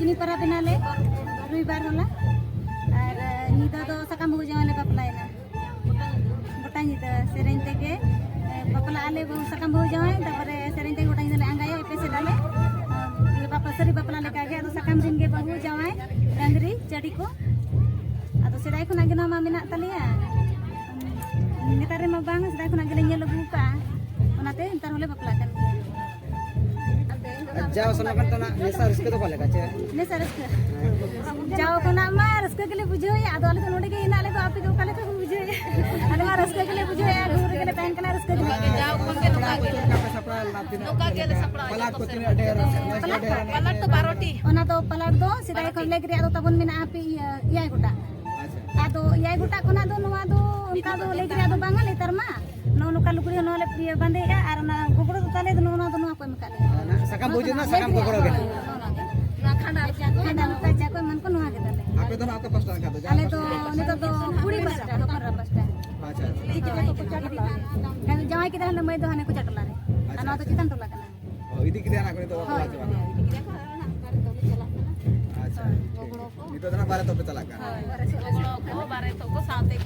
भजनी पर बनाले रविवार होला और निदा दो सकम हो जावले बपलायना गोटा निदा सेरेन तेगे बपला आले सकम हो जावे तापरे सेरेन तेगे गोटा निदा आंगाय पेसे डाले बापा सरी बपला लेका गे तो सकम दिन गे बहु जावे डंगरी चड़ी को आदो सेदाय खुना गे मा मेना तलिया नेतारे मा बांग सेदाय खुना गे ले लगू का ओनाते इंतर होले बपला kan जाओ सना kan तना नेसा रिस्क तो कोले काचे नेसा रिस्क जाओ कोना मा रिस्क के लिए बुझो या आदो ले नोडे के इनाले तो आपे को काले तो बुझो अरे मा रिस्क के लिए बुझो या घूर के लिए पैन कना रिस्क के लिए जाओ कोन के नुका के सपड़ा पलाट को तिने ढेर पलट तो बारोटी ओना तो पलट दो सीधा को लेगरी आदो तबन मेना आपे याय गोटा आदो याय गोटा कोना दो नवा दो उनका दो लेगरी आदो बांगा लेतर मा नो नुका लुकड़ी नो ले पिए बंदे या आर ना गोगड़ो तो तले दो नो दो को मकाले सकम बुझो ना सकम को करोगे ना खाना का जा को मन को नुआ के तले आपे दोनों आपका पास का तो आले तो ने तो पूरी बस स्टैंड पर बस स्टैंड अच्छा जवाई के तरह मैं दो हने को चटला रे ana तो चितन टोला kana इदी किया ना करे तो वापस आ अच्छा itu तना बारे तो पे चला का बारे तो को साथे